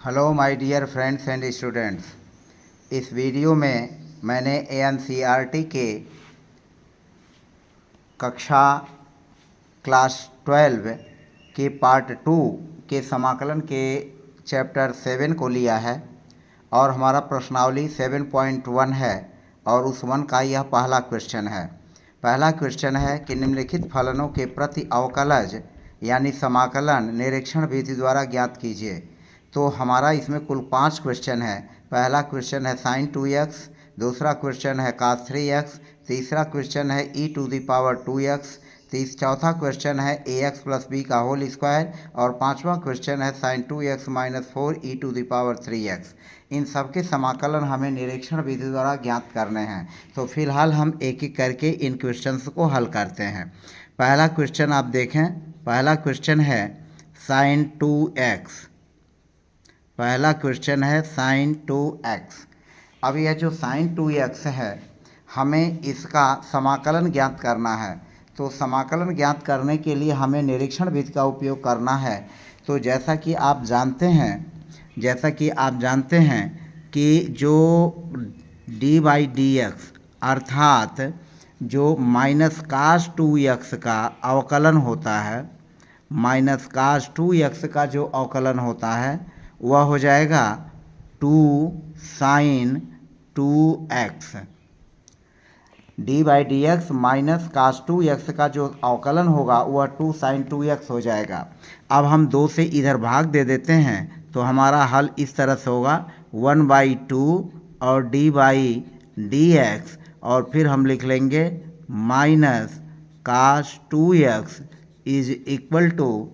Hello my dear friends and students. इस video में मैंने एनसीईआरटी के कक्षा क्लास 12 के पार्ट 2 के समाकलन के चैप्टर 7 को लिया है और हमारा प्रश्नावली 7.1 है और उस 1 का यह पहला क्वेश्चन है। पहला क्वेश्चन है कि निम्नलिखित फलनों के प्रति अवकलज यानी समाकलन निरीक्षण विधि द्वारा ज्ञात कीजिए। तो हमारा इसमें कुल 5 क्वेश्चन है। पहला क्वेश्चन है sin 2x, दूसरा क्वेश्चन है cos 3x, तीसरा क्वेश्चन है e⁻²x, चौथा क्वेश्चन है ax + b का होल स्क्वायर और पांचवा क्वेश्चन है sin 2x - 4 e⁻3x। इन सब के समाकलन हमें निरीक्षण विधि द्वारा ज्ञात करने हैं। तो फिलहाल हम एक एक करके इन क्वेश्चंस को हल करते हैं। पहला क्वेश्चन आप देखें। पहला क्वेश्चन है sin 2x। पहला क्वेश्चन है sin 2x। अब यह जो sin 2x है हमें इसका समाकलन ज्ञात करना है। तो समाकलन ज्ञात करने के लिए हमें निरीक्षण विधि का उपयोग करना है। तो जैसा कि आप जानते हैं कि जो d/dx अर्थात जो -cos 2x का अवकलन होता है, -cos 2x का जो अवकलन होता है वह हो जाएगा 2 sin 2x। d/dx -cos 2x का जो अवकलन होगा वह 2 sin 2x हो जाएगा। अब हम 2 से इधर भाग दे देते हैं तो हमारा हल इस तरह से होगा 1/2 और d/dx और फिर हम लिख लेंगे -cos 2x is equal to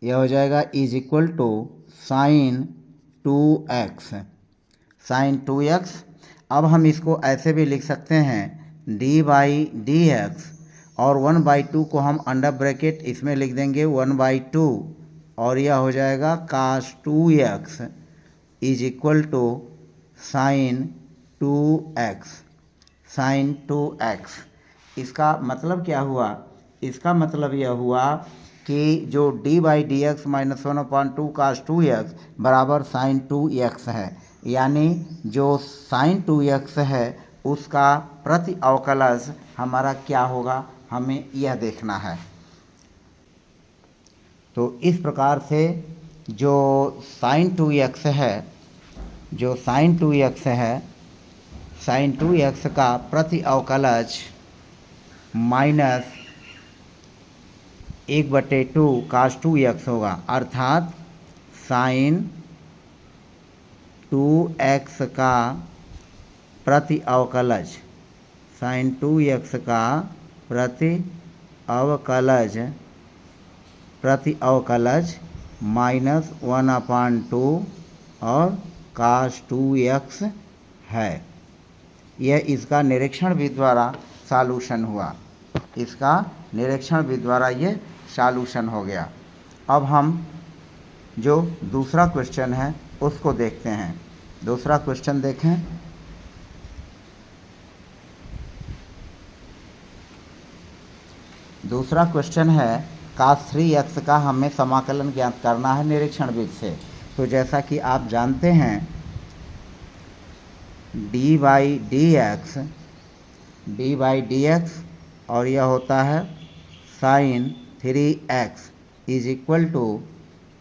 यह हो जाएगा is equal to sin 2x। अब हम इसको ऐसे भी लिख सकते हैं d/dx और 1/2 को हम अंडर ब्रैकेट इसमें लिख देंगे 1/2 और यह हो जाएगा cos 2x is equal to sin 2x। इसका मतलब क्या हुआ? इसका मतलब यह हुआ कि जो d/dx -1/2 cos 2x बराबर sin 2x है, यानी जो sin 2x है उसका प्रति अवकलज हमारा क्या होगा हमें यह देखना है। तो इस प्रकार से जो sin 2x है, sin 2x का प्रति अवकलज -1/2 cos 2x होगा, अर्थात sin 2x का प्रति अवकलज sin 2x का प्रति अवकलज -1/2 और cos 2x है। यह इसका निरीक्षण विधि द्वारा सॉल्यूशन हुआ। इसका निरीक्षण विधि द्वारा ये सॉल्यूशन हो गया। अब हम जो दूसरा क्वेश्चन है उसको देखते हैं। दूसरा क्वेश्चन देखें। दूसरा क्वेश्चन है cos 3x का हमें समाकलन ज्ञात करना है निरीक्षण विधि से। तो जैसा कि आप जानते हैं d/dx और यह होता है sin 3x is equal to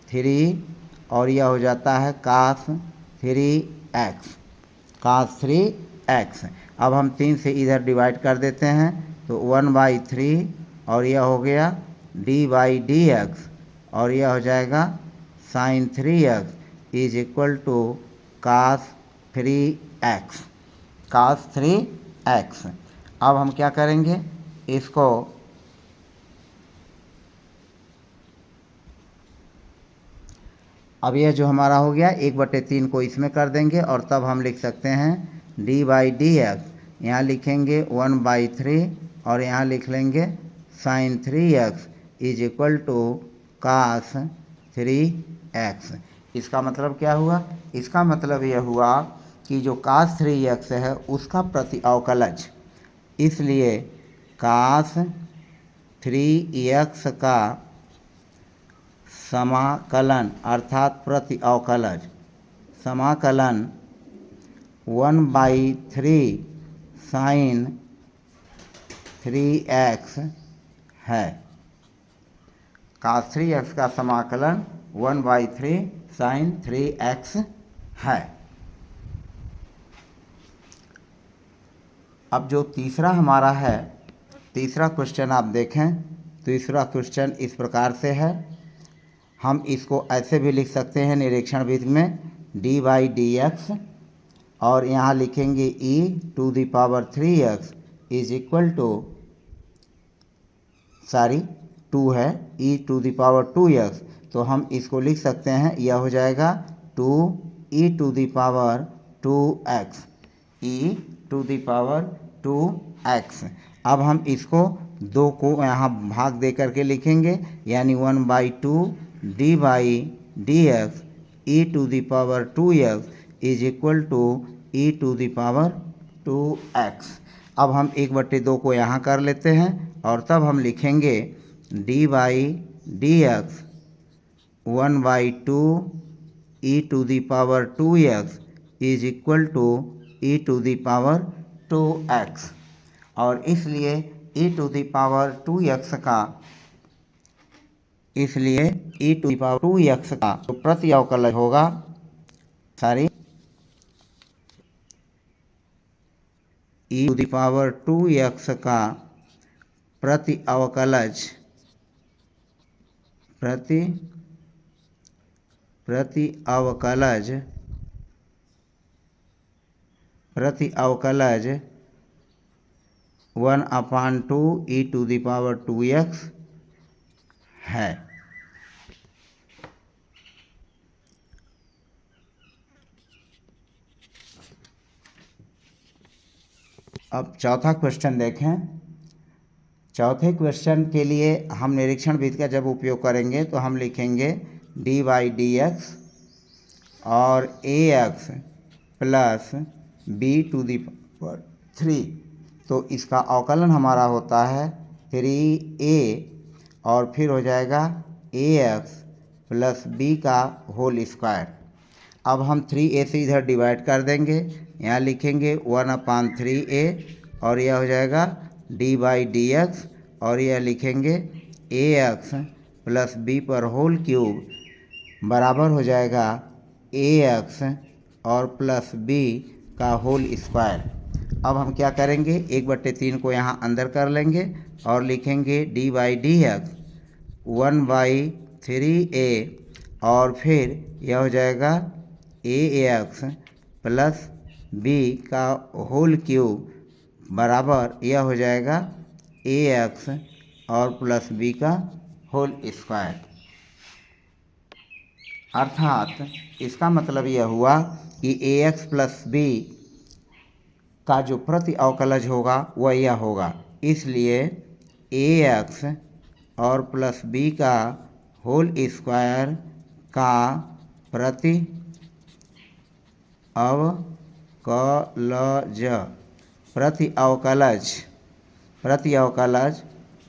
3 और यह हो जाता है cos 3x। अब हम 3 से इधर डिवाइड कर देते हैं तो 1/3 और यह हो गया d/dx और यह हो जाएगा sin 3x is equal to cos 3x। अब हम क्या करेंगे इसको अब यह जो हमारा हो गया 1/3 को इसमें कर देंगे और तब हम लिख सकते हैं d/dx, यहाँ लिखेंगे 1/3 और यहाँ लिख लेंगे sin 3x is equal to cos 3x। इसका मतलब क्या हुआ? इसका मतलब यह हुआ कि जो cos 3x है उसका प्रति अवकलज, इसलिए cos 3x का समाकलन अर्थात प्रति अवकलज समाकलन 1/3 sin 3x है। cos 3x का समाकलन 1/3 sin 3x है। अब जो तीसरा हमारा है, तीसरा क्वेश्चन आप देखें, तीसरा क्वेश्चन इस प्रकार से है। हम इसको ऐसे भी लिख सकते हैं निरीक्षण विधि में d/dx और यहाँ लिखेंगे e⁻³ इज इक्वल टू 2 है e⁻²x, तो हम इसको लिख सकते हैं, यह हो जाएगा 2e⁻²x e⁻²x। अब हम इसको 2 को यहाँ भाग दे करके लिखेंगे, यानी 1/2 d/dx e⁻² is equal to e⁻²x। अब हम 1/2 को यहाँ कर लेते हैं और तब हम लिखेंगे d/dx 1/2 e⁻²x is equal to e⁻²x। और इसलिए e⁻²x का जो प्रति अवकलज होगा, e⁻²x का प्रति अवकलज प्रति अवकलज 1/2 e⁻²x है। अब चौथा क्वेश्चन देखें। चौथे क्वेश्चन के लिए हम निरीक्षण विधि का जब उपयोग करेंगे तो हम लिखेंगे d/dx और ax प्लस b⁻³ तो इसका अवकलन हमारा होता है 3a और फिर हो जाएगा ax प्लस b का होल स्क्वायर। अब हम 3a से इधर डिवाइड कर देंगे, यहाँ लिखेंगे 1/3a और यह हो जाएगा d/dx और यह लिखेंगे ax प्लस b पर होल क्यूब बराबर हो जाएगा ax और प्लस b का होल स्क्वायर। अब हम क्या करेंगे, 1/3 को यहाँ अंदर कर लेंगे और लिखेंगे d/dx 1/3a और फिर यह हो जाएगा ax प्लस b का होल क्यूब बराबर यह हो जाएगा ax और प्लस b का होल स्क्वायर। अर्थात इसका मतलब यह हुआ कि ax प्लस b का जो प्रति अवकलज होगा वह यह होगा, इसलिए ax और प्लस b का होल स्क्वायर का प्रति अवकलज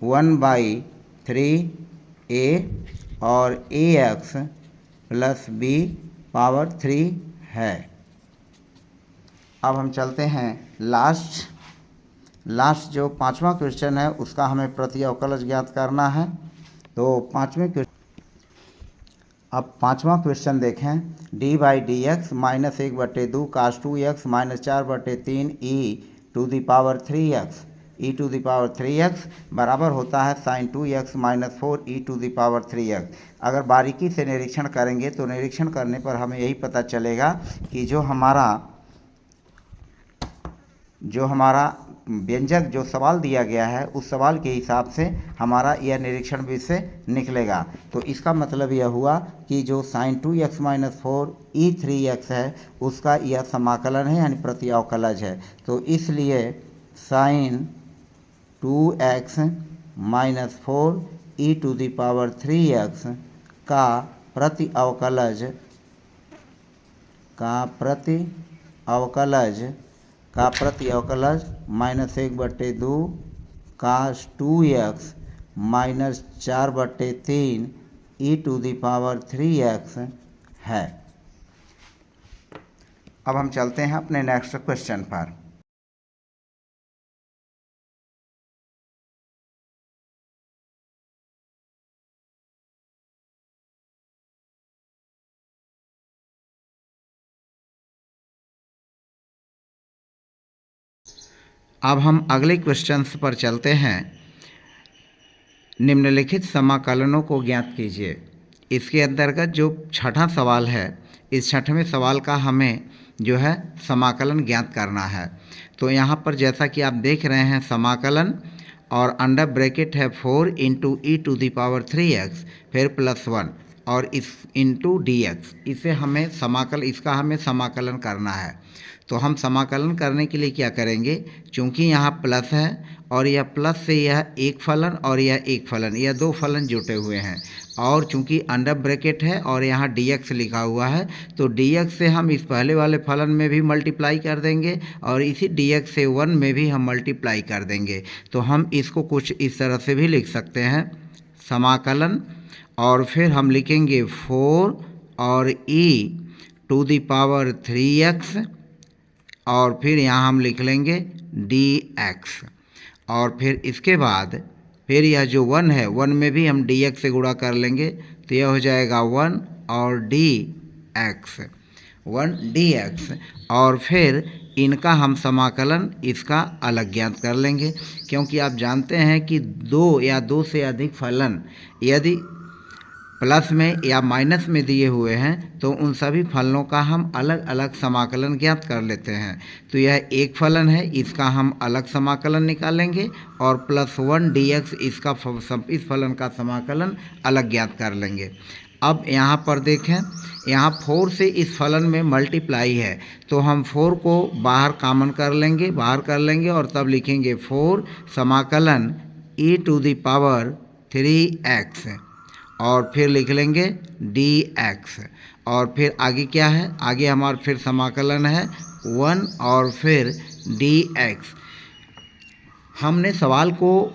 1/3a और ax प्लस b⁻³ है। अब हम चलते हैं लास्ट जो पांचवा क्वेश्चन है उसका हमें प्रति अवकलज ज्ञात करना है। तो पांचवा क्वेश्चन देखें, d/dx -1/2 cos 2x -4/3 e⁻3x बराबर होता है sin 2x -4 e⁻3x। अगर बारीकी से निरीक्षण करेंगे तो निरीक्षण करने पर हमें यही पता चलेगा कि जो हमारा व्यंजक जो सवाल दिया गया है उस सवाल के हिसाब से हमारा यह निरीक्षण विधि से निकलेगा। तो इसका मतलब यह हुआ कि जो sin 2x -4 e3x है उसका यह समाकलन है, यानी प्रति अवकलज है। तो इसलिए sin 2x -4 e⁻3x का प्रति अवकलज का प्रति अवकलज -1/2 cos 2x -4/3 e⁻³ है। अब हम चलते हैं अपने नेक्स्ट क्वेश्चन पर। अब हम अगले क्वेश्चंस पर चलते हैं। निम्नलिखित समाकलनों को ज्ञात कीजिए। इसके अंतर्गत जो छठा सवाल है, इस छठवें सवाल का हमें जो है समाकलन ज्ञात करना है। तो यहाँ पर जैसा कि आप देख रहे हैं समाकलन, और अंडर ब्रैकेट है 4 × e⁻³ फिर +1 और इस इंटू dx, इसका हमें समाकलन करना है। तो हम समाकलन करने के लिए क्या करेंगे, चूँकि यहाँ प्लस है और यह प्लस से यह एक फलन और यह एक फलन, यह दो फलन जुटे हुए हैं, और चूँकि अंडर ब्रैकेट है और यहाँ dx लिखा हुआ है, तो dx से हम इस पहले वाले फलन में भी मल्टीप्लाई कर देंगे और इसी dx से 1 में भी हम मल्टीप्लाई कर देंगे। तो हम इसको कुछ इस तरह से भी लिख सकते हैं, समाकलन, और फिर हम लिखेंगे 4 और e⁻³ और फिर यहाँ हम लिख लेंगे dx, और फिर इसके बाद फिर यह जो 1 है 1 में भी हम dx से गुणा कर लेंगे, तो यह हो जाएगा 1 और dx, और फिर इनका हम समाकलन इसका अलग ज्ञात कर लेंगे, क्योंकि आप जानते हैं कि दो या दो से अधिक फलन यदि प्लस में या माइनस में दिए हुए हैं तो उन सभी फलनों का हम अलग अलग समाकलन ज्ञात कर लेते हैं। तो यह एक फलन है, इसका हम अलग समाकलन निकालेंगे, और +1 dx इस फलन का समाकलन अलग ज्ञात कर लेंगे। अब यहाँ पर देखें, यहाँ 4 से इस फलन में मल्टीप्लाई है, तो हम 4 को बाहर कॉमन कर लेंगे और तब लिखेंगे 4 समाकलन e⁻³ और फिर लिख लेंगे dx, और फिर आगे क्या है, आगे हमारा फिर समाकलन है 1 और फिर dx। हमने सवाल को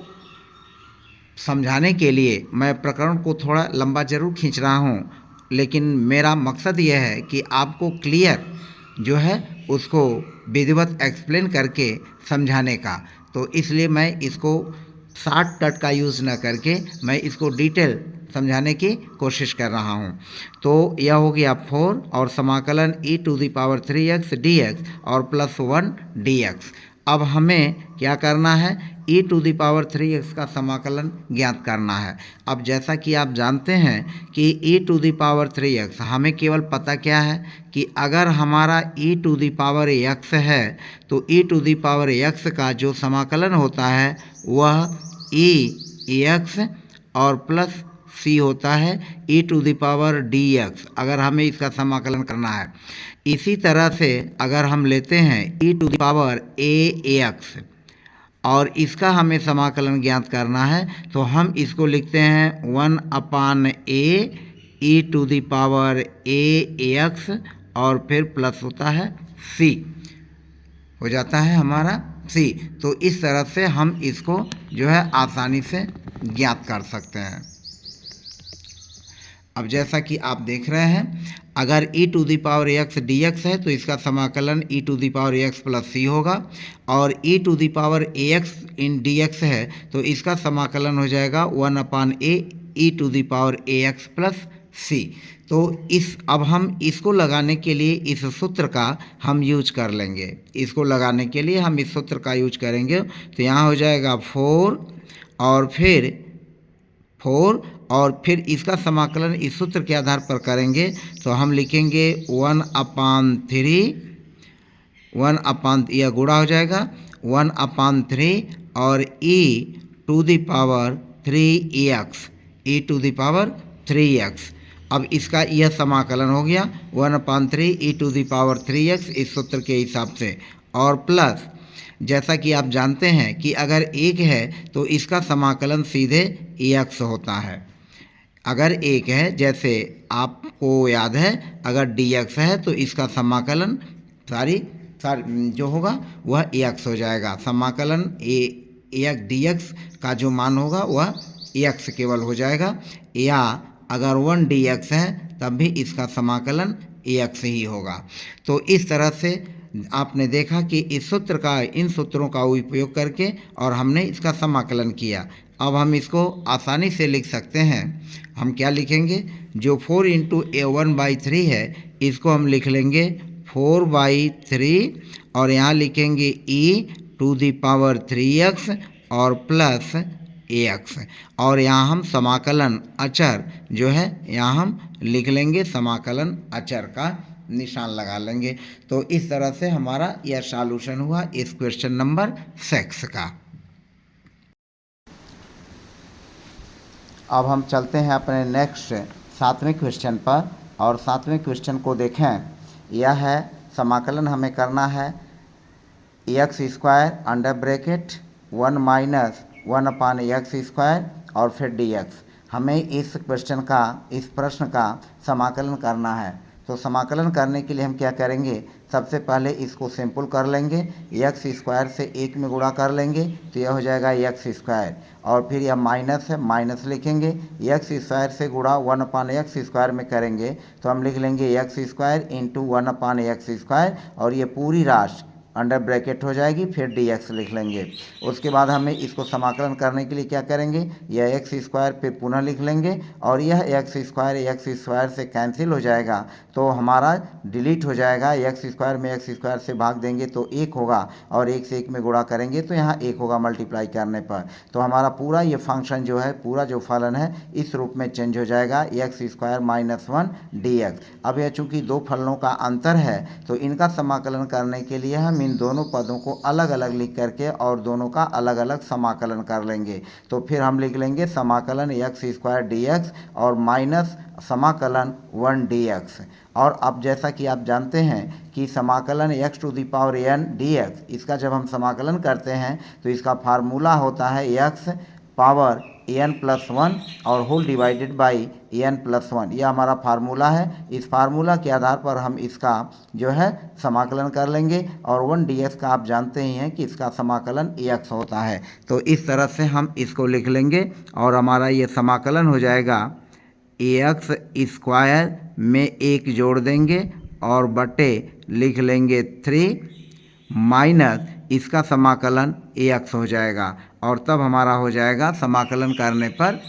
समझाने के लिए मैं प्रकरण को थोड़ा लंबा जरूर खींच रहा हूँ, लेकिन मेरा मकसद यह है कि आपको क्लियर जो है उसको विधिवत एक्सप्लेन करके समझाने का। तो इसलिए मैं इसको शॉर्टकट का यूज़ न करके मैं इसको डिटेल समझाने की कोशिश कर रहा हूँ। तो यह हो गया 4 और समाकलन e⁻³ dx और +1 dx। अब हमें क्या करना है, e⁻³ का समाकलन ज्ञात करना है। अब जैसा कि आप जानते हैं कि e⁻³ हमें केवल पता क्या है कि अगर हमारा e⁻x है तो e⁻x का जो समाकलन होता है वह ex और प्लस c होता है e⁻dx, अगर हमें इसका समाकलन करना है। इसी तरह से अगर हम लेते हैं e⁻ax और इसका हमें समाकलन ज्ञात करना है, तो हम इसको लिखते हैं 1/a e⁻ax और फिर प्लस होता है c, हो जाता है हमारा c। तो इस तरह से हम इसको जो है आसानी से ज्ञात कर सकते हैं। अब जैसा कि आप देख रहे हैं, अगर e⁻x dx है तो इसका समाकलन e⁻x + c होगा, और e⁻ax इन dx है तो इसका समाकलन हो जाएगा 1/a e⁻ax + c। तो अब हम इसको लगाने के लिए इस सूत्र का हम यूज कर लेंगे, इसको लगाने के लिए हम इस सूत्र का यूज करेंगे। तो यहाँ हो जाएगा 4 और फिर इसका समाकलन इस सूत्र के आधार पर करेंगे, तो हम लिखेंगे 1/3 यह गुणा हो जाएगा 1/3 और e⁻3x अब इसका यह समाकलन हो गया 1/3 e⁻3x इस सूत्र के हिसाब से, और प्लस जैसा कि आप जानते हैं कि अगर एक है तो इसका समाकलन सीधे x होता है। अगर एक है, जैसे आपको याद है, अगर dx है तो इसका समाकलन जो होगा वह एक्स हो जाएगा। समाकलन डी एक्स का जो मान होगा वह एक्स केवल हो जाएगा, या अगर 1 डी एक्स है तब भी इसका समाकलन एक्स ही होगा। तो इस तरह से आपने देखा कि इस सूत्र का, इन सूत्रों का उपयोग करके और हमने इसका समाकलन किया। अब हम इसको आसानी से लिख सकते हैं। हम क्या लिखेंगे, जो 4 इंटू ए 1/3 है इसको हम लिख लेंगे 4/3 और यहाँ लिखेंगे e⁻³ 3x और प्लस ax, और यहाँ हम समाकलन अचर जो है यहाँ हम लिख लेंगे, समाकलन अचर का निशान लगा लेंगे। तो इस तरह से हमारा यह सॉल्यूशन हुआ इस क्वेश्चन नंबर 6 का। अब हम चलते हैं अपने नेक्स्ट 7वें क्वेश्चन पर, और 7वें क्वेश्चन को देखें। यह है समाकलन हमें करना है x² under bracket 1 minus 1/x² और फिर dx। हमें इस क्वेश्चन का, इस प्रश्न का समाकलन करना है। तो समाकलन करने के लिए हम क्या करेंगे, सबसे पहले इसको सिंपल कर लेंगे, x² से 1 में गुणा कर लेंगे तो यह हो जाएगा x², और फिर यह माइनस है, माइनस लिखेंगे, x² से गुणा 1/x² में करेंगे तो हम लिख लेंगे x² इंटू 1/x², और ये पूरी राशि अंडर ब्रैकेट हो जाएगी, फिर dx लिख लेंगे। उसके बाद हमें इसको समाकलन करने के लिए क्या करेंगे, यह x² पे पुनः लिख लेंगे, और यह x² से कैंसिल हो जाएगा तो हमारा डिलीट हो जाएगा। x² में x² से भाग देंगे तो 1 होगा, और 1 से 1 में गुणा करेंगे तो यहाँ 1 होगा मल्टीप्लाई करने पर। तो हमारा पूरा ये फंक्शन जो है, पूरा जो फलन है इस रूप में चेंज हो जाएगा, x² माइनस 1 dx। अब यह चूँकि दो फलनों का अंतर है तो इनका समाकलन करने के लिए हम इन दोनों पदों को अलग अलग लिख करके और दोनों का अलग अलग समाकलन कर लेंगे। तो फिर हम लिख लेंगे समाकलन x² dx और माइनस समाकलन 1 dx। और अब जैसा कि आप जानते हैं कि समाकलन x⁴n dx, इसका जब हम समाकलन करते हैं तो इसका फार्मूला होता है x⁴n+1 और होल डिवाइडेड बाई n+1। यह हमारा फार्मूला है। इस फार्मूला के आधार पर हम इसका जो है समाकलन कर लेंगे, और 1 dx का आप जानते ही हैं कि इसका समाकलन x होता है। तो इस तरह से हम इसको लिख लेंगे, और हमारा ये समाकलन हो जाएगा x² में 1 जोड़ देंगे और बटे लिख लेंगे 3 माइनस इसका समाकलन x हो जाएगा, और तब हमारा हो जाएगा समाकलन करने पर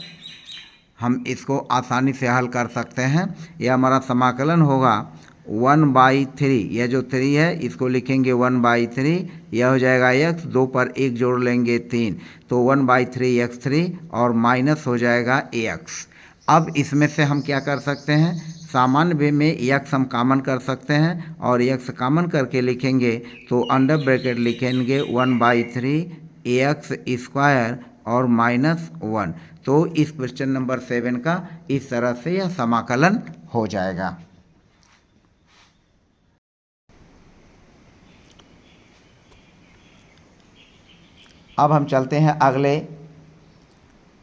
हम इसको आसानी से हल कर सकते हैं। यह हमारा समाकलन होगा 1/3, यह जो 3 है इसको लिखेंगे 1/3, यह हो जाएगा x, 2 पर 1 जोड़ लेंगे 3, तो 1/3x3 और माइनस हो जाएगा x। अब इसमें से हम क्या कर सकते हैं, सामान्य वे में x हम कॉमन कर सकते हैं, और x कॉमन करके लिखेंगे तो अंडर ब्रैकेट लिखेंगे 1/3x² और माइनस 1। तो इस क्वेश्चन नंबर 7 का इस तरह से यह समाकलन हो जाएगा। अब हम चलते हैं अगले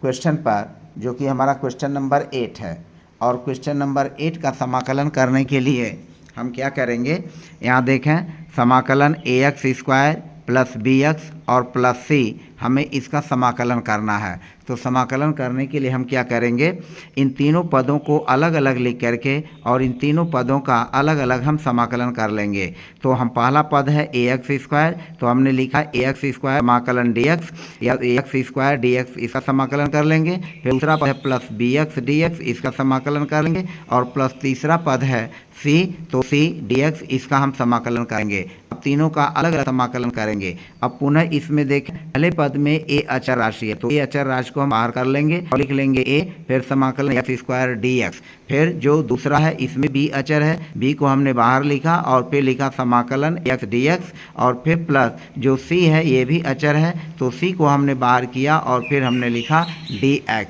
क्वेश्चन पर, जो कि हमारा क्वेश्चन नंबर 8 है। और क्वेश्चन नंबर 8 का समाकलन करने के लिए हम क्या करेंगे, यहाँ देखें समाकलन ax² प्लस bx और प्लस c, हमें इसका समाकलन करना है। तो समाकलन करने के लिए हम क्या करेंगे, इन तीनों पदों को अलग अलग लिख करके और इन तीनों पदों का अलग अलग हम समाकलन कर लेंगे। तो हम पहला पद है ax², तो हमने लिखा ax² समाकलन dx, या ax² dx इसका समाकलन कर लेंगे। फिर दूसरा पद है प्लस bx dx, इसका समाकलन कर लेंगे, और प्लस तीसरा पद है c, तो c dx इसका हम समाकलन करेंगे। अब तीनों का अलग अलग समाकलन करेंगे। अब पुनः इसमें देखें, पहले पद में a अचर राशि है, तो a अचर राशि को हम बाहर कर लेंगे और लिख लेंगे a, फिर समाकलन x² dx। फिर जो दूसरा है इसमें b अचर है, b को हमने बाहर लिखा और फिर लिखा समाकलन x dx, और फिर प्लस जो c है ये भी अचर है तो c को हमने बाहर किया और फिर हमने लिखा dx।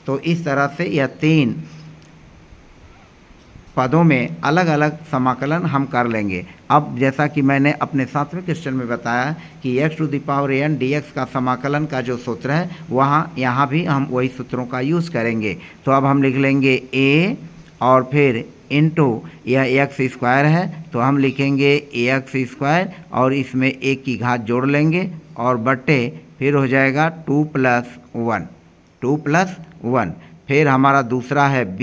तो इस तरह से यह 3 पदों में अलग अलग समाकलन हम कर लेंगे। अब जैसा कि मैंने अपने 7वें क्वेश्चन में बताया कि x⁴n dx का समाकलन का जो सूत्र है यहाँ भी हम वही सूत्रों का यूज़ करेंगे। तो अब हम लिख लेंगे a और फिर इंटू यह एक्स स्क्वायर है तो हम लिखेंगे एक्स स्क्वायर और इसमें एक की घात जोड़ लेंगे और बट्टे फिर हो जाएगा 2+1 फिर हमारा दूसरा है b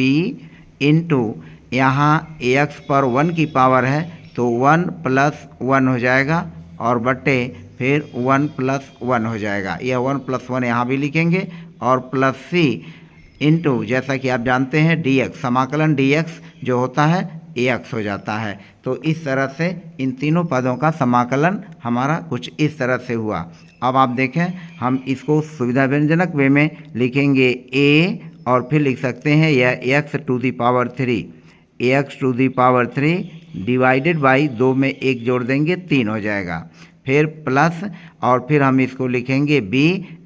इंटू यहाँ एक्स पर 1 की पावर है तो 1+1 हो जाएगा और बट्टे फिर 1+1 हो जाएगा। यह 1+1 यहाँ भी लिखेंगे और प्लस सी इंटू जैसा कि आप जानते हैं dx, समाकलन dx जो होता है ax हो जाता है। तो इस तरह से इन तीनों पदों का समाकलन हमारा कुछ इस तरह से हुआ। अब आप देखें हम इसको सुविधाजनक वे में लिखेंगे a और फिर लिख सकते हैं यह x to the power 3 divided by 2 में 1 जोड़ देंगे 3 हो जाएगा। फिर प्लस और फिर हम इसको लिखेंगे b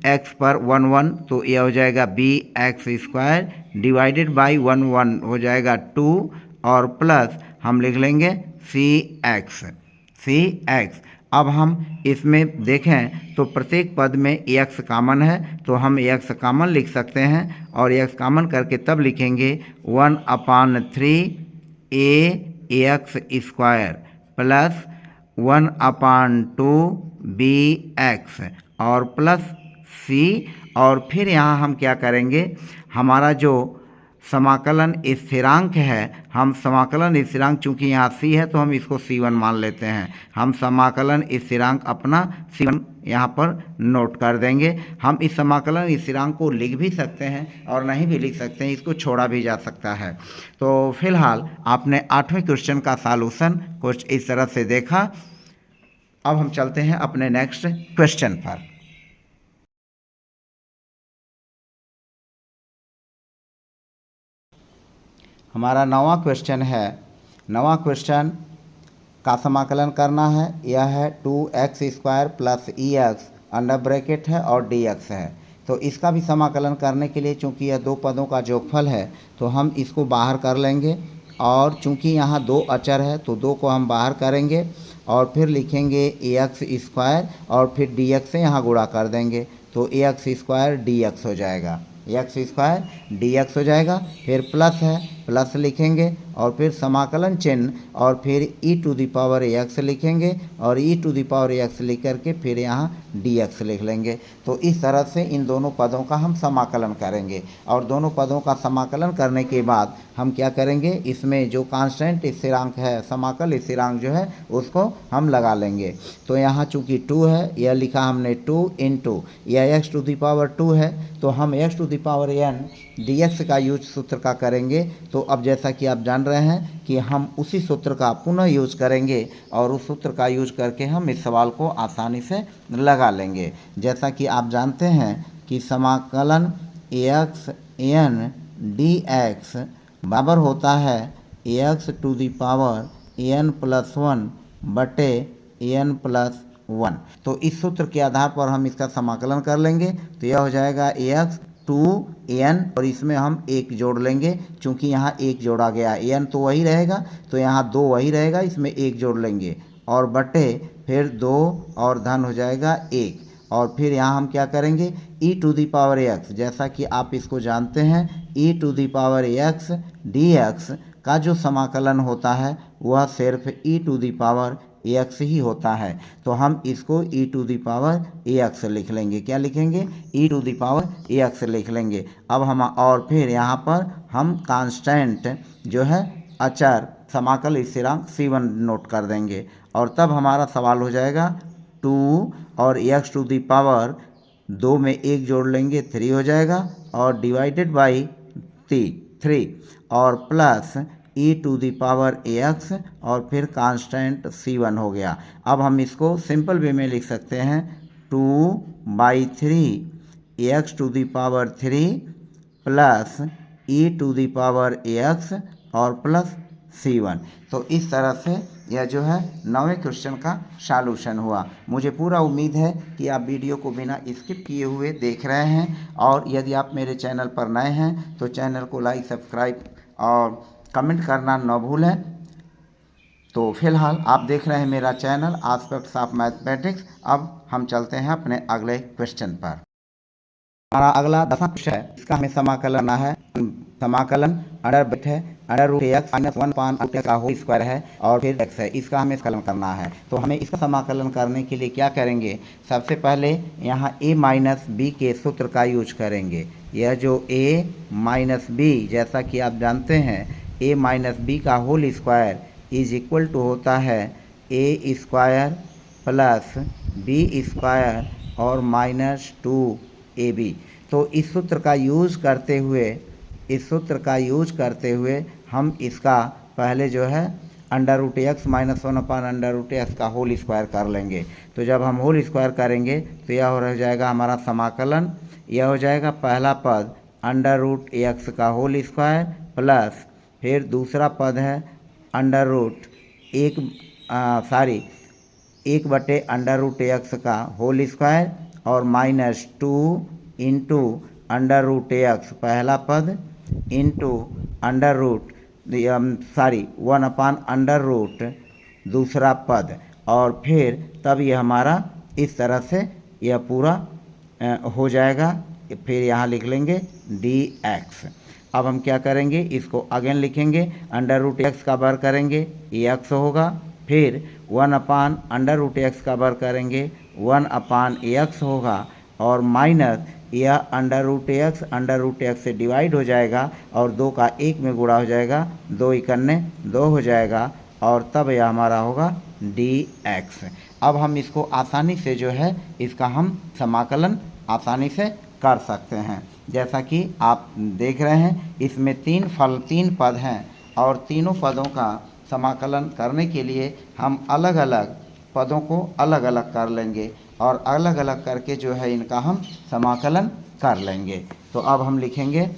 x पर 1 तो यह हो जाएगा b x square divided by 1 हो जाएगा 2 और प्लस हम लिख लेंगे c x। अब हम इसमें देखें तो प्रत्येक पद में x कॉमन है तो हम x कॉमन लिख सकते हैं और x कॉमन करके तब लिखेंगे 1/3 ax स्क्वायर प्लस 1/2 bx और प्लस c और फिर यहाँ हम क्या करेंगे हमारा जो समाकलन स्थिरांक है हम समाकलन स्थिरांक चूंकि यहाँ c है तो हम इसको c1 मान लेते हैं। हम समाकलन स्थिरांक अपना c1 यहाँ पर नोट कर देंगे। हम इस समाकलन स्थिरांक को लिख भी सकते हैं और नहीं भी लिख सकते हैं, इसको छोड़ा भी जा सकता है। तो फिलहाल आपने 8वें क्वेश्चन का सॉल्यूशन कुछ इस तरह से देखा। अब हम चलते हैं अपने नेक्स्ट क्वेश्चन पर। हमारा 9वां क्वेश्चन है। 9वां क्वेश्चन का समाकलन करना है। यह है 2x square plus EX under bracket है और dx है। तो इसका भी समाकलन करने के लिए चूंकि यह दो पदों का जोगफल है तो हम इसको बाहर कर लेंगे और चूंकि यहाँ दो अचर है तो दो को हम बाहर करेंगे और फिर लिखेंगे ax स्क्वायर और फिर dx से यहाँ गुणा कर देंगे तो ax स्क्वायर dx हो जाएगा, एक्स स्क्वायर dx हो जाएगा। फिर प्लस है, प्लस लिखेंगे और फिर समाकलन चिन्ह और फिर e to the power x लिखेंगे और e to the power x लिख करके फिर यहाँ dx लिख लेंगे। तो इस तरह से इन दोनों पदों का हम समाकलन करेंगे और दोनों पदों का समाकलन करने के बाद हम क्या करेंगे इसमें जो कांस्टेंट स्थिरांक है समाकल स्थिरांक जो है उसको हम लगा लेंगे। तो यहाँ चूँकि 2 है यह लिखा हमने 2 इंटू यह x टू दी पावर 2 है तो हम x to the power n dx का यूज सूत्र का करेंगे। तो अब जैसा कि आप जान रहे हैं कि हम उसी सूत्र का पुनः यूज करेंगे और उस सूत्र का यूज करके हम इस सवाल को आसानी से लगा लेंगे। जैसा कि आप जानते हैं कि समाकलन x n dx बराबर होता है x to the power n plus 1 बटे n प्लस 1। तो इस सूत्र के आधार पर हम इसका समाकलन कर लेंगे तो यह हो जाएगा x 2n और इसमें हम 1 जोड़ लेंगे क्योंकि यहाँ 1 जोड़ा गया, n तो वही रहेगा तो यहाँ 2 वही रहेगा, इसमें 1 जोड़ लेंगे और बटे फिर 2 और धन हो जाएगा 1 और फिर यहाँ हम क्या करेंगे e to the power x, जैसा कि आप इसको जानते हैं e to the power x dx का जो समाकलन होता है वह सिर्फ e to the power x ही होता है। तो हम इसको e to the power x लिख लेंगे। क्या लिखेंगे e to the power x लिख लेंगे। अब हम और फिर यहाँ पर हम कांस्टेंट जो है अचर समाकल स्थिरांक c1 नोट कर देंगे और तब हमारा सवाल हो जाएगा 2 और x टू दी पावर 2 में 1 जोड़ लेंगे 3 हो जाएगा और डिवाइडेड बाई 3 और plus e to the power x और फिर कांस्टेंट c1 हो गया। अब हम इसको सिंपल वे में लिख सकते हैं 2/3 x to the power 3 plus e to the power x और प्लस c1। तो इस तरह से यह जो है 9वें क्वेश्चन का सॉल्यूशन हुआ। मुझे पूरा उम्मीद है कि आप वीडियो को बिना स्किप किए हुए देख रहे हैं और यदि आप मेरे चैनल पर नए हैं तो चैनल को लाइक सब्सक्राइब और कमेंट करना न भूलें। तो फिलहाल आप देख रहे हैं मेरा चैनल एस्पेक्ट्स ऑफ मैथमेटिक्स। अब हम चलते हैं अपने अगले क्वेश्चन पर। हमारा अगला 10वां क्वेश्चन है, इसका हमें समाकलन करना है। समाकलन अंडर ब्रैकेट है under root x minus 1/√x का होल स्क्वायर है और फिर x है, इसका हमें समाकलन करना है। तो हमें इसका समाकलन करने के लिए क्या करेंगे, सबसे पहले यहाँ a माइनस बी के सूत्र का यूज करेंगे। यह जो a माइनस बी, जैसा कि आप जानते हैं a माइनस बी का whole square is equal to होता है a square plus b square और माइनस 2ab। तो इस सूत्र का यूज करते हुए हम इसका पहले जो है under root x minus 1/√x का होल स्क्वायर कर लेंगे। तो जब हम होल स्क्वायर करेंगे तो यह हो जाएगा हमारा समाकलन। यह हो जाएगा पहला पद अंडर रूट एक्स का होल स्क्वायर प्लस फिर दूसरा पद है अंडर रूट 1/√x का होल स्क्वायर और minus 2 into under root x पहला पद इंटू अंडर रूट 1/√, दूसरा पद, और फिर तब ये हमारा इस तरह से यह पूरा हो जाएगा। फिर यहाँ लिख लेंगे dx। अब हम क्या करेंगे, इसको अगेन लिखेंगे, अंडर रूट एक्स का वर्ग करेंगे x होगा, फिर 1/√x का वर्ग करेंगे 1/x होगा और माइनस यह अंडर रूट एक्स से डिवाइड हो जाएगा और 2 का 1 में गुणा हो जाएगा, 2 इकन्ने 2 हो जाएगा और तब यह हमारा होगा dx। अब हम इसको आसानी से जो है इसका हम समाकलन आसानी से कर सकते हैं। जैसा कि आप देख रहे हैं इसमें 3 पद हैं और तीनों पदों का समाकलन करने के लिए हम अलग अलग पदों को अलग अलग कर लेंगे और अलग अलग करके जो है इनका हम समाकलन कर लेंगे। तो अब हम लिखेंगे,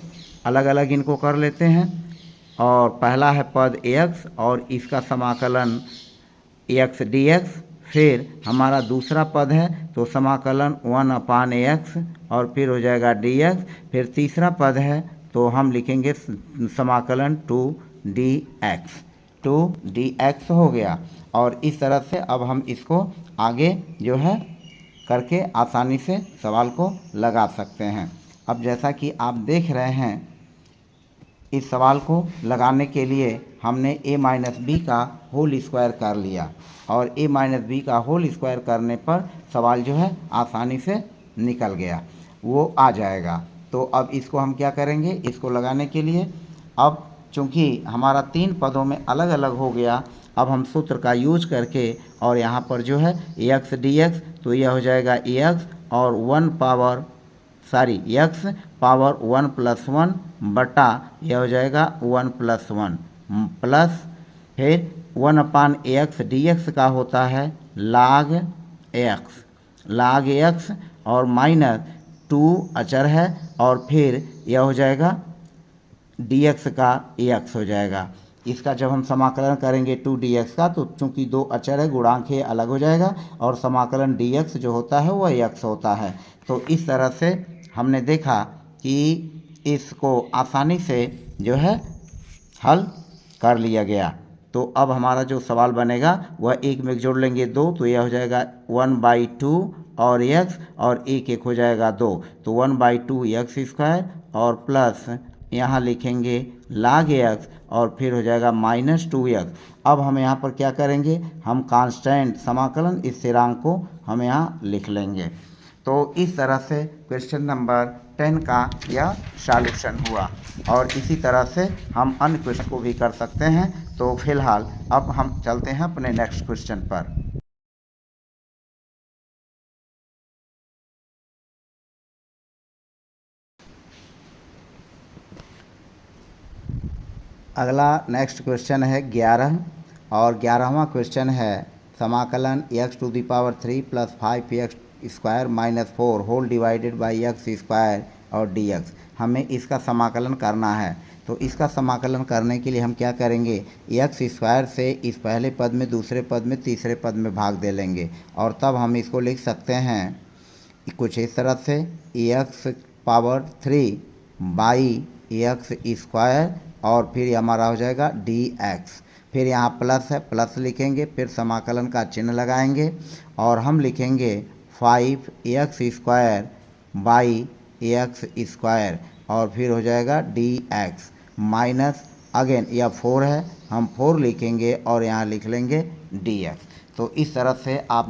अलग अलग इनको कर लेते हैं। और पहला है पद x और इसका समाकलन x dx। फिर हमारा दूसरा पद है तो समाकलन 1/x और फिर हो जाएगा dx। फिर तीसरा पद है तो हम लिखेंगे समाकलन 2dx हो गया। और इस तरह से अब हम इसको आगे जो है करके आसानी से सवाल को लगा सकते हैं। अब जैसा कि आप देख रहे हैं इस सवाल को लगाने के लिए हमने a माइनस बी का होल स्क्वायर कर लिया और a माइनस बी का होल स्क्वायर करने पर सवाल जो है आसानी से निकल गया, वो आ जाएगा। तो अब इसको हम क्या करेंगे, इसको लगाने के लिए अब चूँकि हमारा 3 पदों में अलग अलग हो गया, अब हम सूत्र का यूज करके और यहाँ पर जो है x dx, तो यह हो जाएगा x और x पावर 1+1 बटा यह हो जाएगा 1+1 प्लस फिर 1/x dx का होता है log x और माइनस 2 अचर है और फिर यह हो जाएगा dx का x हो जाएगा। इसका जब हम समाकलन करेंगे 2dx का तो चूंकि 2 अचर है गुणांक ये अलग हो जाएगा और समाकलन dx जो होता है वह x होता है। तो इस तरह से हमने देखा कि इसको आसानी से जो है हल कर लिया गया। तो अब हमारा जो सवाल बनेगा वह एक में जोड़ लेंगे 2, तो यह हो जाएगा 1/2 और x और एक हो जाएगा 2, तो 1/2 x स्क्वायर और प्लस यहाँ लिखेंगे log x और फिर हो जाएगा -2x। अब हम यहाँ पर क्या करेंगे, हम कांस्टेंट समाकलन स्थिरांक को हम यहाँ लिख लेंगे। तो इस तरह से क्वेश्चन नंबर 10 का यह सॉल्यूशन हुआ और इसी तरह से हम अन्य क्वेश्चन को भी कर सकते हैं। तो फिलहाल अब हम चलते हैं अपने नेक्स्ट क्वेश्चन पर। अगला नेक्स्ट क्वेश्चन है 11 और 11वां क्वेश्चन है समाकलन x⁴ plus 5x² minus 4 whole divided by x² और dx। हमें इसका समाकलन करना है। तो इसका समाकलन करने के लिए हम क्या करेंगे, x² से इस पहले पद में, दूसरे पद में, तीसरे पद में भाग दे लेंगे और तब हम इसको लिख सकते हैं कुछ इस तरह से x³ बाई x² और फिर हमारा हो जाएगा dx। फिर यहाँ प्लस है, प्लस लिखेंगे, फिर समाकलन का चिन्ह लगाएंगे और हम लिखेंगे 5x² बाई x² और फिर हो जाएगा dx माइनस अगेन यह 4 है, हम 4 लिखेंगे और यहाँ लिख लेंगे dx। तो इस तरह से आप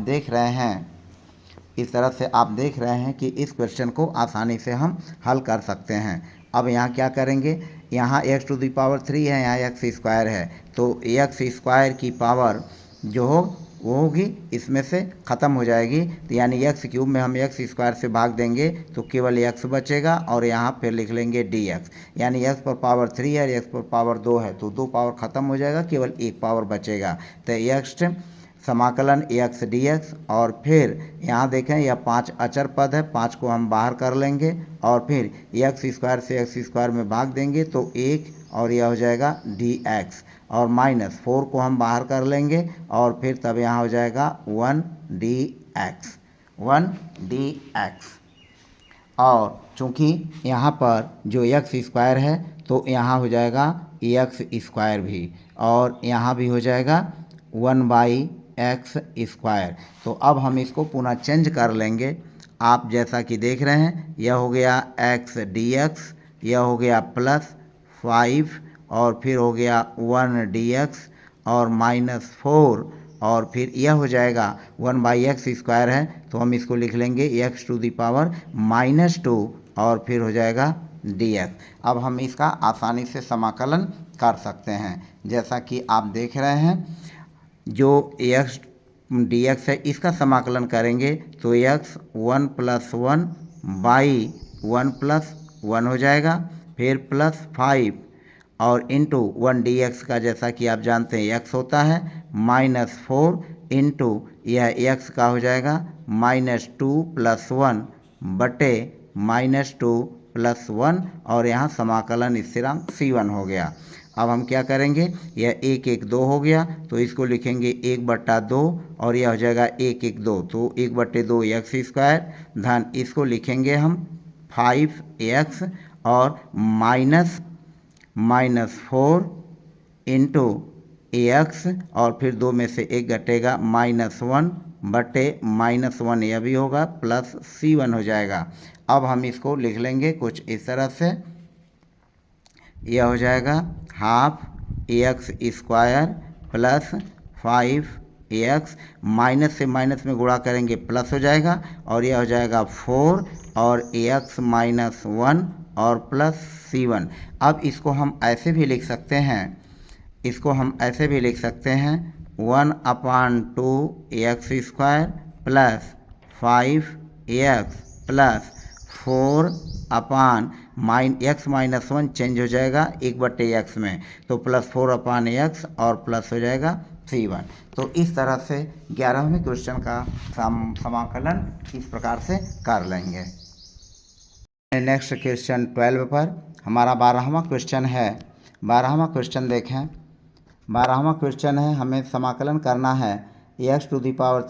देख रहे हैं कि इस क्वेश्चन को आसानी से हम हल कर सकते हैं। अब यहाँ क्या करेंगे, यहाँ x⁻³ है, यहाँ x² है, तो x² की पावर जो हो वो होगी इसमें से ख़त्म हो जाएगी, तो यानी x³ में हम x² से भाग देंगे तो केवल x बचेगा और यहाँ फिर लिख लेंगे dx, यानी x⁻³ है, x⁻2 है, तो 2 पावर ख़त्म हो जाएगा, केवल 1 पावर बचेगा। तो x समाकलन x dx, और फिर यहाँ देखें यह 5 अचर पद है, 5 को हम बाहर कर लेंगे और फिर x² से x² में भाग देंगे तो 1 और यह हो जाएगा dx, और -4 को हम बाहर कर लेंगे और फिर तब यहाँ हो जाएगा 1dx। और चूँकि यहाँ पर जो x² है तो यहाँ हो जाएगा x² भी, और यहाँ भी हो जाएगा 1/x²। तो अब हम इसको पुनः चेंज कर लेंगे। आप जैसा कि देख रहे हैं, यह हो गया x dx, यह हो गया +5 और फिर हो गया 1dx और -4, और फिर यह हो जाएगा 1/x² है, तो हम इसको लिख लेंगे x⁻² और फिर हो जाएगा dx। अब हम इसका आसानी से समाकलन कर सकते हैं। जैसा कि आप देख रहे हैं, जो x dx है इसका समाकलन करेंगे तो x 1 + 1/1 + 1 हो जाएगा, फिर +5 और इंटू 1 dx का जैसा कि आप जानते हैं x होता है, -4 इंटू यह x का हो जाएगा -2 + 1 बटे -2 + 1, और यहाँ समाकलन स्थिरांक c1 हो गया। अब हम क्या करेंगे, यह 1 1 2 हो गया, तो इसको लिखेंगे 1/2 और यह हो जाएगा 1 1 2, तो 1/2 x² धन इसको लिखेंगे हम 5x और -4 इंटू x, और फिर 2 में से 1 घटेगा -1 बटे -1 यह भी होगा, प्लस c1 हो जाएगा। अब हम इसको लिख लेंगे कुछ इस तरह से, यह हो जाएगा 12x² प्लस 5x, माइनस से माइनस में गुणा करेंगे प्लस हो जाएगा, और यह हो जाएगा 4 और x -1 और प्लस c1। अब इसको हम ऐसे भी लिख सकते हैं, 1/2x² plus 5x plus 4/x -1 change हो जाएगा 1/x में, तो +4/x और प्लस हो जाएगा c1। तो इस तरह से 11वें क्वेश्चन का समाकलन इस प्रकार से कर लेंगे। नेक्स्ट क्वेश्चन 12 पर हमारा 12वां क्वेश्चन है। 12वां क्वेश्चन देखें, 12वां क्वेश्चन है, हमें समाकलन करना है x⁻³ +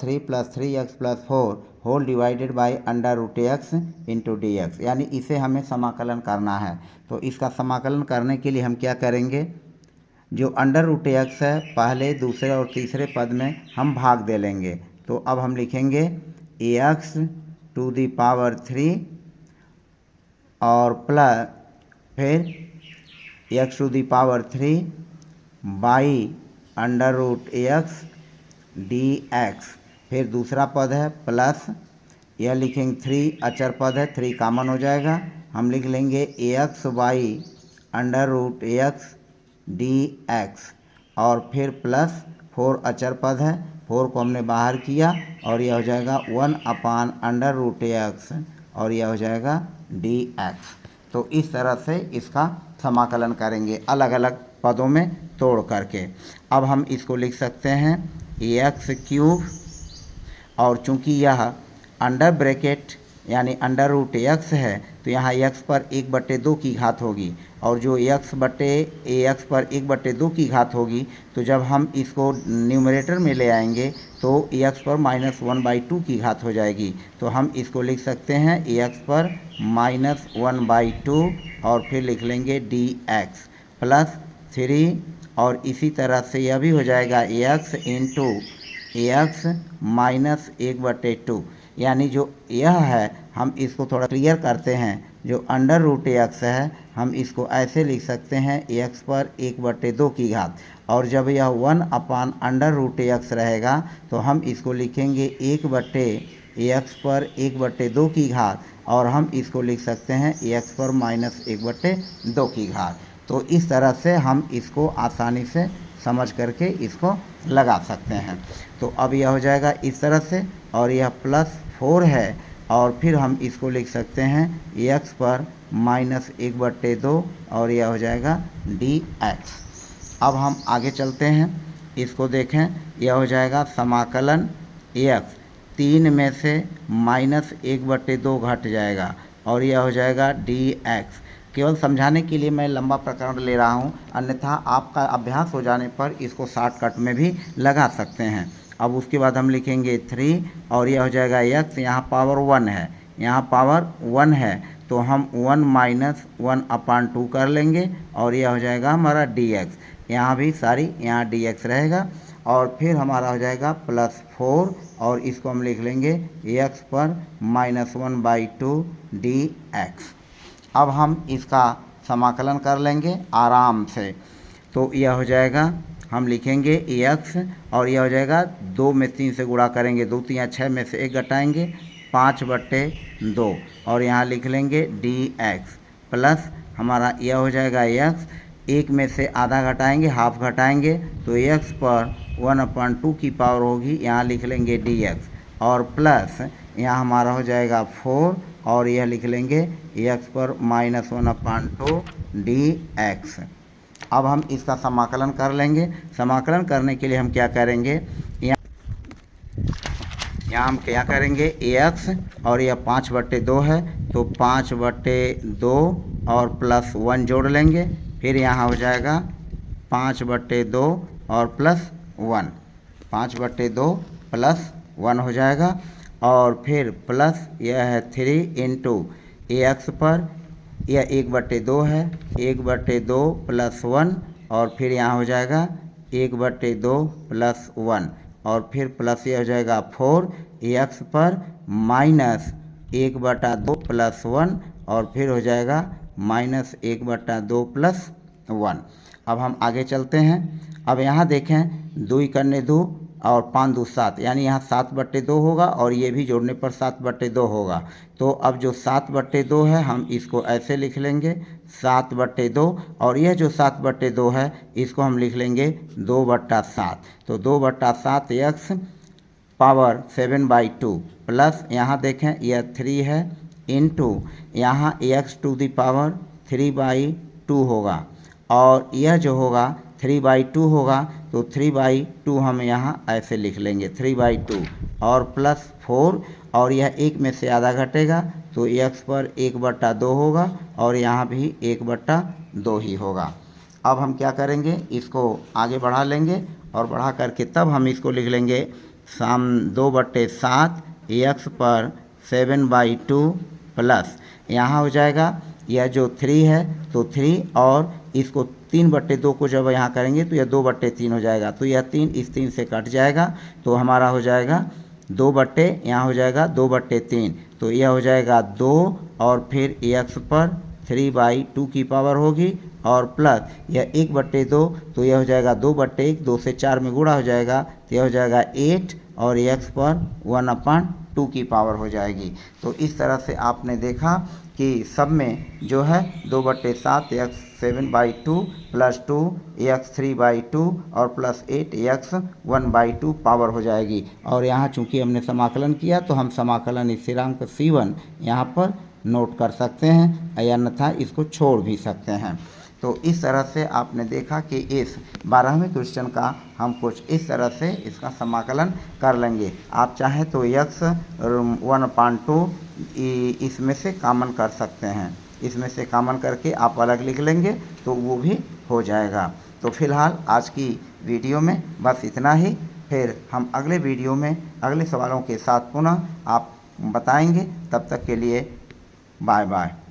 3x + 4 whole divided by √x into dx, यानी इसे हमें समाकलन करना है। तो इसका समाकलन करने के लिए हम क्या करेंगे, जो √x है पहले दूसरे और तीसरे पद में हम भाग दे लेंगे। तो अब हम लिखेंगे x⁻³ और प्लस फिर x⁻³ बाई √x dx, फिर दूसरा पद है प्लस, यह लिखेंगे 3 अचर पद है, 3 कॉमन हो जाएगा, हम लिख लेंगे x/√x dx, और फिर प्लस 4 अचर पद है, 4 को हमने बाहर किया और यह हो जाएगा 1/√x और यह हो जाएगा dx। तो इस तरह से इसका समाकलन करेंगे अलग अलग पदों में तोड़ करके। अब हम इसको लिख सकते हैं x³ और चूंकि यह अंडर ब्रैकेट यानी √x है तो यहाँ x पर 1/2 की घात होगी, और जो x पर 1/2 की घात होगी तो जब हम इसको न्यूमरेटर में ले आएंगे तो x पर -1/2 की घात हो जाएगी। तो हम इसको लिख सकते हैं x पर -1/2 और फिर लिख लेंगे dx प्लस 3, और इसी तरह से यह भी हो जाएगा x इंटू x -1/2, यानी जो यह है हम इसको थोड़ा क्लियर करते हैं। जो अंडर रूट एक्स है हम इसको ऐसे लिख सकते हैं एक्स पर 1/2 की घात, और जब यह 1 अंडर रूट एक्स रहेगा तो हम इसको लिखेंगे 1/x पर 1/2 की घात, और हम इसको लिख सकते हैं x पर -1/2 की घात। तो इस तरह से हम इसको आसानी से समझ करके इसको लगा सकते हैं। तो अब यह हो जाएगा इस तरह से, और यह +4 है, और फिर हम इसको लिख सकते हैं x पर -1/2, और यह हो जाएगा dx। अब हम आगे चलते हैं, इसको देखें, यह हो जाएगा समाकलन x 3 में से -1/2 घट जाएगा, और यह हो जाएगा dx। केवल समझाने के लिए मैं लंबा प्रकरण ले रहा हूँ, अन्यथा आपका अभ्यास हो जाने पर इसको शॉर्टकट में भी लगा सकते हैं। अब उसके बाद हम लिखेंगे 3, और यह हो जाएगा x, यहाँ पावर 1 है, यहाँ पावर 1 है, तो हम 1 - 1/2 कर लेंगे, और यह हो जाएगा हमारा dx। यहाँ भी सारी यहाँ dx रहेगा, और फिर हमारा हो जाएगा +4, और इसको हम लिख लेंगे x पर -1/2 dx। अब हम इसका समाकलन कर लेंगे आराम से। तो यह हो जाएगा, हम लिखेंगे x, और यह हो जाएगा 2 में 3 से गुणा करेंगे, 2 3 6 में से 1 घटाएंगे 5/2, और यहाँ लिख लेंगे dx प्लस हमारा यह हो जाएगा x, 1 में से आधा घटाएंगे, हाफ घटाएंगे, तो x पर 1/2 की पावर होगी, यहाँ लिख लेंगे dx, और प्लस यहाँ हमारा हो जाएगा 4, और यह लिख लेंगे x पर -1/2 dx। अब हम इसका समाकलन कर लेंगे। समाकलन करने के लिए हम क्या करेंगे, यहाँ हम क्या करेंगे x, और यह 5/2 है, तो 5/2 और +1 जोड़ लेंगे, फिर यहाँ हो जाएगा 5/2 और +1, 5/2 +1 हो जाएगा, और फिर प्लस यह है 3 इंटू x पर यह 1/2 है, 1/2 +1, और फिर यहाँ हो जाएगा 1/2 +1, और फिर प्लस यह हो जाएगा 4 x पर -1/2 +1, और फिर हो जाएगा -1/2 +1। अब हम आगे चलते हैं। अब यहाँ देखें 2 करने 2 और 5 2 7, यानी यहाँ 7/2 होगा, और ये भी जोड़ने पर 7/2 होगा। तो अब जो 7/2 है हम इसको ऐसे लिख लेंगे 7/2, और यह जो 7/2 है इसको हम लिख लेंगे 2/7। तो 2/7 x पावर 7/2 प्लस यहाँ देखें यह 3 है, इंटू यहाँ x टू दी पावर 3/2 होगा, और यह जो होगा 3/2 होगा, तो 3/2 हम यहाँ ऐसे लिख लेंगे 3/2, और +4, और यह 1 में से आधा घटेगा, तो x पर 1/2 होगा, और यहाँ भी 1/2 ही होगा। अब हम क्या करेंगे, इसको आगे बढ़ा लेंगे, और बढ़ा करके तब हम इसको लिख लेंगे 2/7 x पर 7/2 प्लस यहाँ हो जाएगा यह जो 3 है, तो 3, और इसको 3/2 को जब यहाँ करेंगे तो यह 2/3 हो जाएगा, तो यह 3 इस 3 से कट जाएगा, तो हमारा हो जाएगा 2 यहाँ हो जाएगा 2/3, तो यह हो जाएगा 2, और फिर x पर 3/2 की पावर होगी, और प्लस यह 1/2, तो यह हो जाएगा 2/1, 2 से 4 में गुणा हो जाएगा, तो यह हो जाएगा 8, और x पर 1/2 की पावर हो जाएगी। तो इस तरह से आपने देखा कि सब में जो है 2/7 x 7/2 +2 x 3/2 और +8 x 1/2 पावर हो जाएगी। और यहाँ चूँकि हमने समाकलन किया तो हम समाकलन स्थिरांक C1 यहाँ पर नोट कर सकते हैं, या अन्यथा इसको छोड़ भी सकते हैं। तो इस तरह से आपने देखा कि इस 12वें क्वेश्चन का हम कुछ इस तरह से इसका समाकलन कर लेंगे। आप चाहें तो x 1/2 इसमें से कॉमन कर सकते हैं, इसमें से कॉमन करके आप अलग लिख लेंगे तो वो भी हो जाएगा। तो फिलहाल आज की वीडियो में बस इतना ही, फिर हम अगले वीडियो में अगले सवालों के साथ पुनः आप बताएंगे। तब तक के लिए बाय बाय।